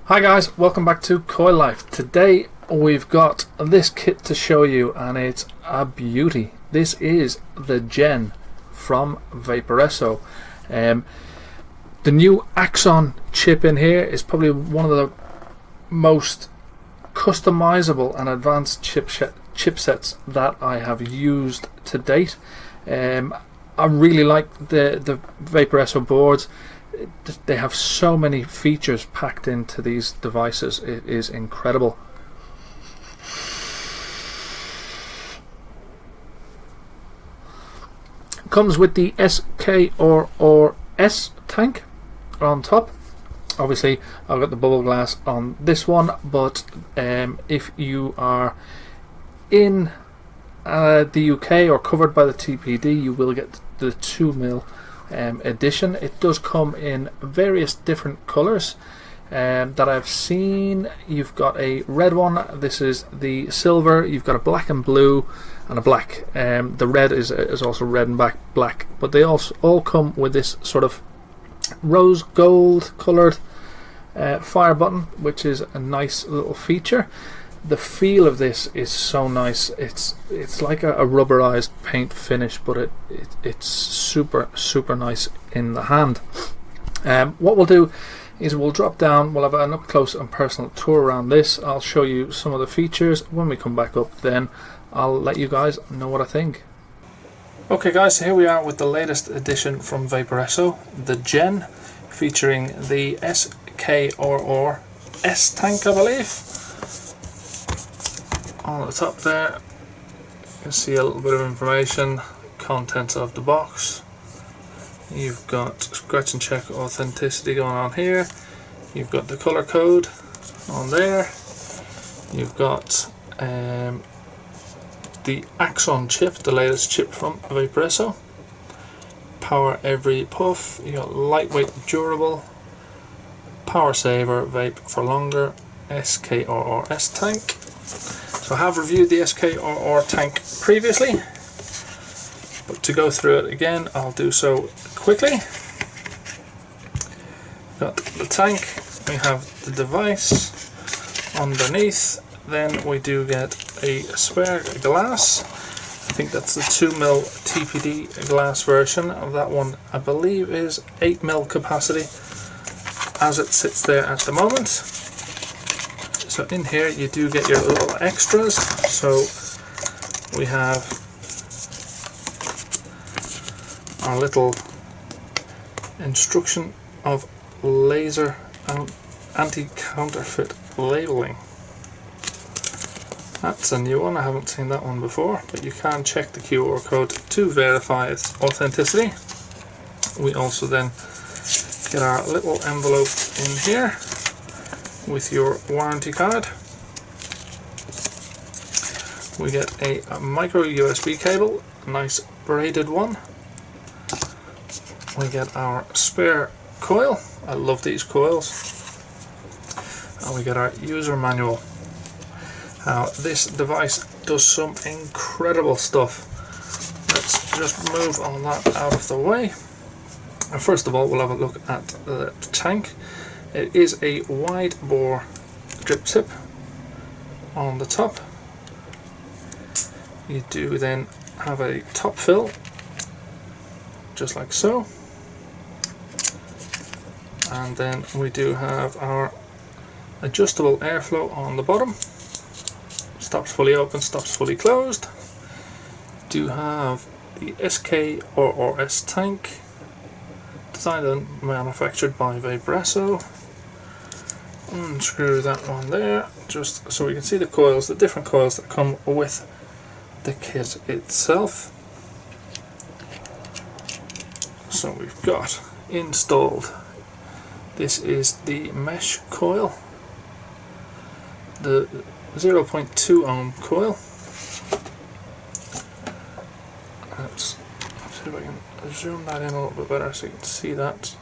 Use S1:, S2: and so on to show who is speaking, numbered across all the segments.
S1: Hi guys, welcome back to Coil Life. Today we've got this kit to show you and it's a beauty. This is the Gen from Vaporesso. The new AXON chip in here is probably one of the most customizable and advanced chipsets that I have used to date. I really like the Vaporesso boards. They have so many features packed into these devices. It is incredible. Comes with the Skrr-S tank on top. Obviously I've got the bubble glass on this one, but if you are in the UK or covered by the TPD, you will get the 2mm edition. It does come in various different colours that I've seen. You've got a red one, this is the silver, you've got a black and blue and a black. The red is also red and black, but they also all come with this sort of rose gold coloured fire button, which is a nice little feature. The feel of this is so nice. It's like a rubberized paint finish, but it's super nice in the hand. What we'll do is we'll drop down, we'll have an up close and personal tour around this. I'll show you some of the features. When we come back up, then I'll let you guys know what I think. Okay guys, so here we are with the latest edition from Vaporesso, the Gen, featuring the Skrr-S tank, I believe. On the top there you can see a little bit of information, contents of the box. You've got scratch and check authenticity going on here. You've got the color code on there. You've got the AXON chip, the latest chip from Vaporesso. Power every puff. You got lightweight, durable, power saver, vape for longer, Skrr-S tank. So I have reviewed the Skrr tank previously, but to go through it again I'll do so quickly. Got the tank, we have the device underneath, then we do get a spare glass. I think that's the 2mm TPD glass version of that one. I believe is 8mm capacity as it sits there at the moment. So in here you do get your little extras. So we have our little instruction of laser anti-counterfeit labeling. That's a new one, I haven't seen that one before, but you can check the QR code to verify its authenticity. We also then get our little envelope in here with your warranty card. We get a micro USB cable, a nice braided one. We get our spare coil, I love these coils, and we get our user manual. Now this device does some incredible stuff. Let's just move all that out of the way. First of all, we'll have a look at the tank. It is a wide bore drip tip on the top. You do then have a top fill, just like so. And then we do have our adjustable airflow on the bottom. Stops fully open, stops fully closed. Do have the Skrr-S tank, designed and manufactured by Vaporesso. Unscrew that one there, just so we can see the coils, the different coils that come with the kit itself. So we've got installed, this is the mesh coil, the 0.2 ohm coil. Let's see if I can zoom that in a little bit better so you can see that.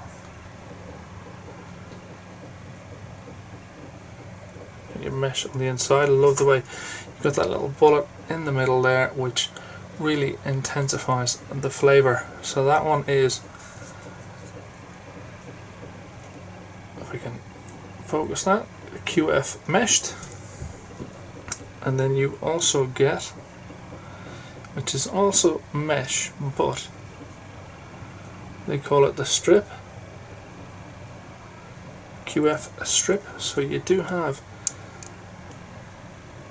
S1: Your mesh on the inside. I love the way you've got that little bullet in the middle there, which really intensifies the flavour. So that one is, if we can focus that, QF meshed, and then you also get, which is also mesh, but they call it the strip, QF strip. So you do have,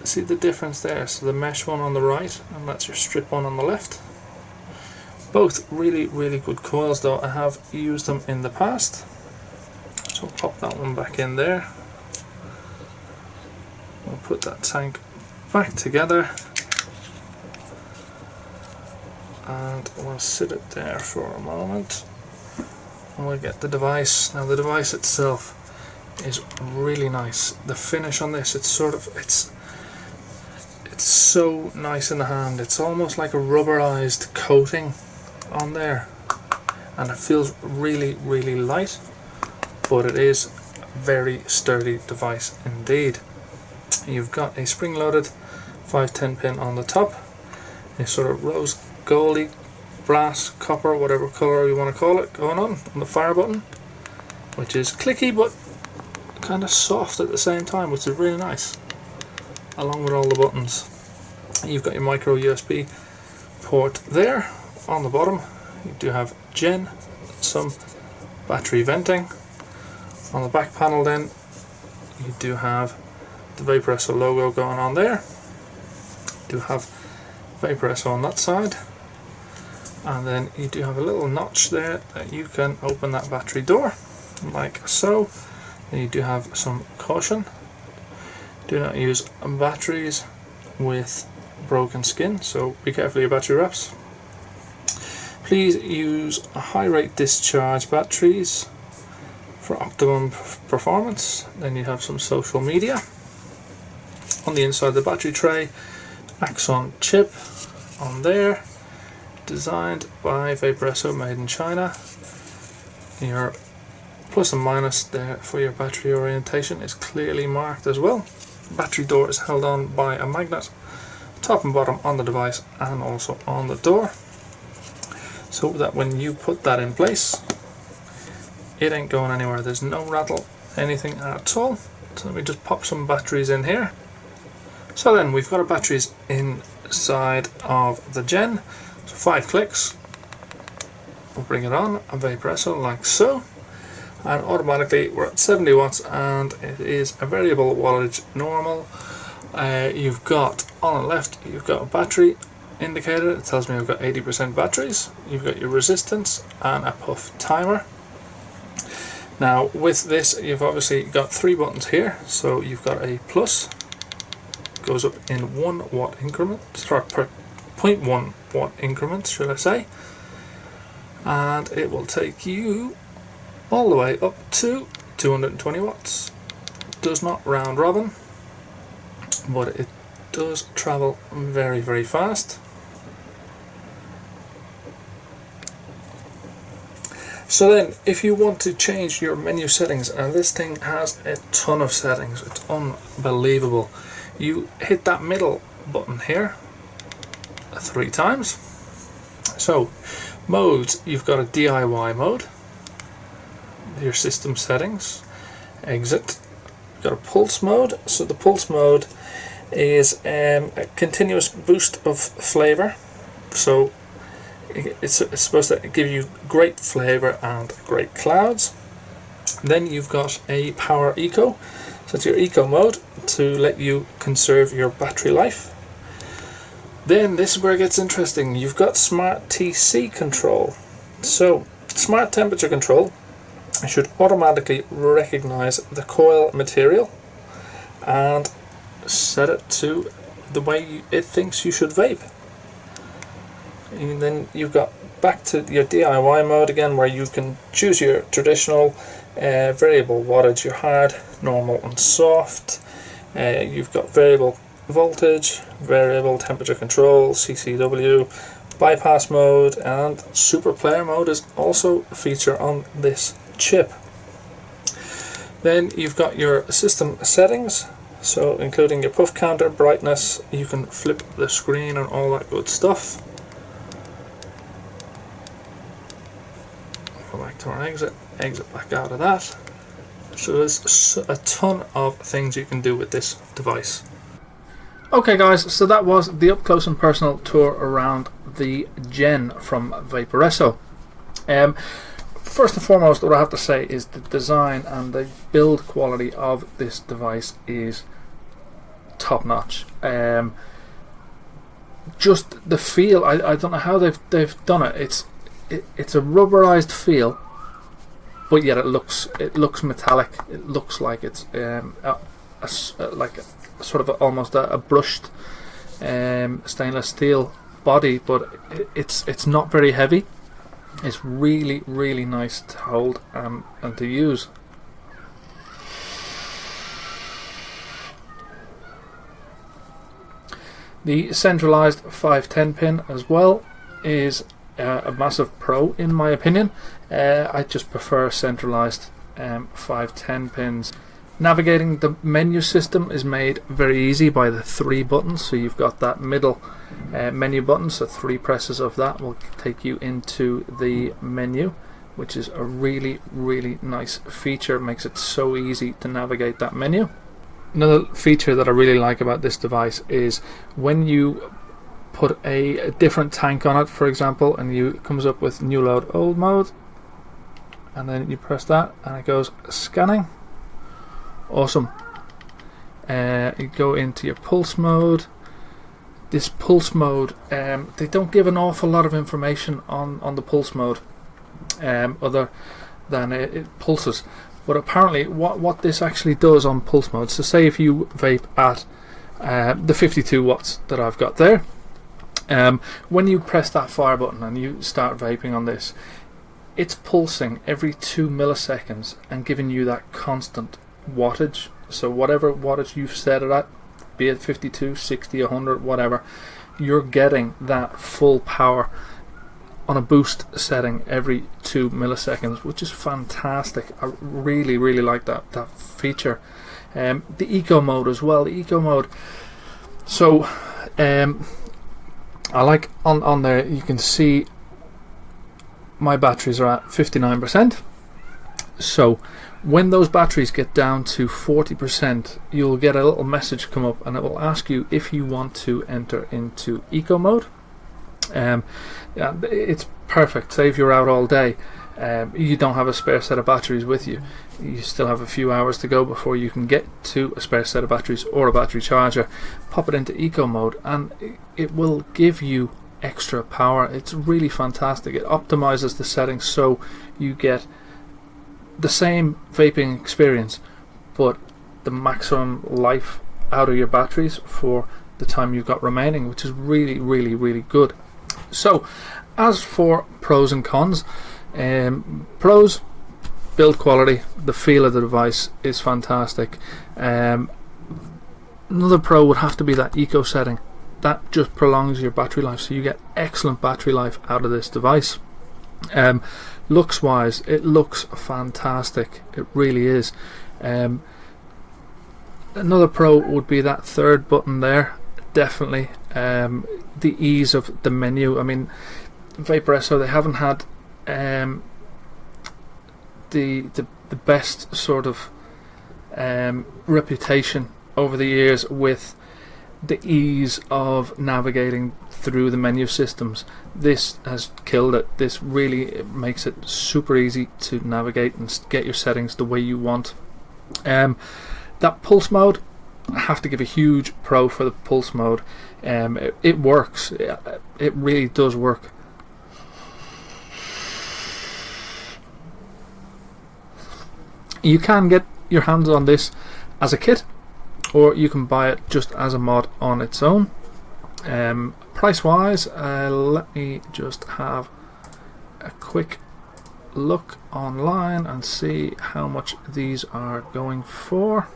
S1: see the difference there, so the mesh one on the right and that's your strip one on the left. Both really good coils though. I have used them in the past, so I'll pop that one back in there. We'll put that tank back together and we'll sit it there for a moment and we'll get the device. Now the device itself is really nice. The finish on this, it's so nice in the hand. It's almost like a rubberized coating on there, and it feels really light, but it is a very sturdy device indeed. You've got a spring-loaded 510 pin on the top, a sort of rose goldy, brass, copper, whatever colour you want to call it, going on the fire button, which is clicky but kind of soft at the same time, which is really nice, along with all the buttons. You've got your micro USB port there. On the bottom you do have Gen, some battery venting. On the back panel then you do have the Vaporesso logo going on there. You do have Vaporesso on that side, and then you do have a little notch there that you can open that battery door like so. Then you do have some caution: do not use batteries with broken skin, so be careful of your battery wraps. Please use high rate discharge batteries for optimum performance. Then you have some social media. On the inside of the battery tray, AXON chip on there, designed by Vaporesso, made in China. Your plus and minus there for your battery orientation is clearly marked as well. The battery door is held on by a magnet, top and bottom on the device and also on the door, so that when you put that in place it ain't going anywhere. There's no rattle, anything at all. So let me just pop some batteries in here. So then we've got our batteries inside of the Gen. So 5 clicks, we'll bring it on a Vaporesso like so, and automatically we're at 70 watts and it is a variable wattage normal. You've got on the left, you've got a battery indicator. It tells me I've got 80% batteries. You've got your resistance and a puff timer. Now with this you've obviously got 3 buttons here. So you've got a plus, goes up in 1 watt increments, or per 0.1 watt increments should I say, and it will take you all the way up to 220 watts. It does not round robin, but it does travel very fast. So then if you want to change your menu settings, and this thing has a ton of settings, it's unbelievable. You hit that middle button here 3 times. So modes, you've got a DIY mode, your system settings, exit. You've got a pulse mode. So the pulse mode is a continuous boost of flavor, so it's supposed to give you great flavor and great clouds. Then you've got a power eco, so it's your eco mode to let you conserve your battery life. Then this is where it gets interesting. You've got smart TC control. So smart temperature control should automatically recognize the coil material and set it to the way it thinks you should vape. And then you've got back to your DIY mode again, where you can choose your traditional variable wattage, your hard, normal and soft. You've got variable voltage, variable temperature control, CCW, bypass mode, and super player mode is also a feature on this chip. Then you've got your system settings, so including your puff counter, brightness, you can flip the screen and all that good stuff. Go back to our exit back out of that. So there's a ton of things you can do with this device. Okay guys, so that was the up close and personal tour around the Gen from Vaporesso. First and foremost, what I have to say is the design and the build quality of this device is top notch. Just the feel, I don't know how they've done it. It's a rubberized feel, but yet it looks metallic. It looks like it's like a sort of almost a brushed stainless steel body, but it's not very heavy. It's really, really nice to hold and to use. The centralized 510 pin as well is a massive pro in my opinion. I just prefer centralized 510 pins. Navigating the menu system is made very easy by the 3 buttons. So you've got that middle menu button, so 3 presses of that will take you into the menu, which is a really, really nice feature. It makes it so easy to navigate that menu. Another feature that I really like about this device is when you put a different tank on it, for example, and it comes up with new load old mode, and then you press that and it goes scanning. Awesome. You go into your pulse mode. This pulse mode, they don't give an awful lot of information on the pulse mode, other than it pulses. But apparently what this actually does on pulse mode, so say if you vape at the 52 watts that I've got there, when you press that fire button and you start vaping on this, it's pulsing every 2 milliseconds and giving you that constant wattage. So whatever wattage you've set it at, be it 52, 60, 100, whatever, you're getting that full power on a boost setting every 2 milliseconds, which is fantastic. I really, really like that feature. The eco mode as well. The eco mode, so I like on there you can see my batteries are at 59%. So when those batteries get down to 40%, you'll get a little message come up and it will ask you if you want to enter into eco mode. Yeah, it's perfect. Say if you're out all day, you don't have a spare set of batteries with you, you still have a few hours to go before you can get to a spare set of batteries or a battery charger. Pop it into eco mode and it will give you extra power. It's really fantastic. It optimizes the settings so you get the same vaping experience, but the maximum life out of your batteries for the time you've got remaining, which is really, really, really good. So as for pros and cons, pros, build quality, the feel of the device is fantastic. Another pro would have to be that eco setting. That just prolongs your battery life, so you get excellent battery life out of this device. Looks wise, it looks fantastic. It really is. Another pro would be that 3rd button there. Definitely. The ease of the menu. I mean, Vaporesso, they haven't had the best sort of reputation over the years with the ease of navigating through the menu systems. This has killed it. This really makes it super easy to navigate and get your settings the way you want. That pulse mode, I have to give a huge pro for the pulse mode. It works. It really does work. You can get your hands on this as a kit, or you can buy it just as a mod on its own. Price wise, let me just have a quick look online and see how much these are going for.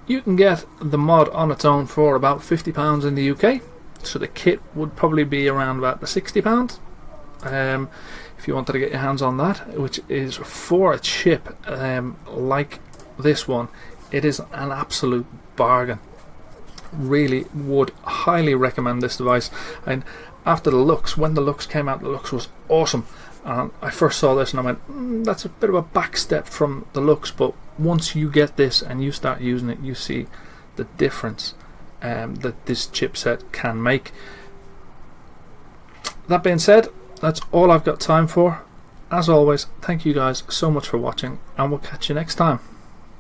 S1: You can get the mod on its own for about £50 in the UK, so the kit would probably be around about the £60. If you wanted to get your hands on that, which is for a chip like this one, it is an absolute bargain. Really would highly recommend this device. And after the Lux, when the Lux came out, the Lux was awesome. And I first saw this and I went, that's a bit of a back step from the Lux, but once you get this and you start using it, you see the difference that this chipset can make. That being said, that's all I've got time for. As always, thank you guys so much for watching, and we'll catch you next time.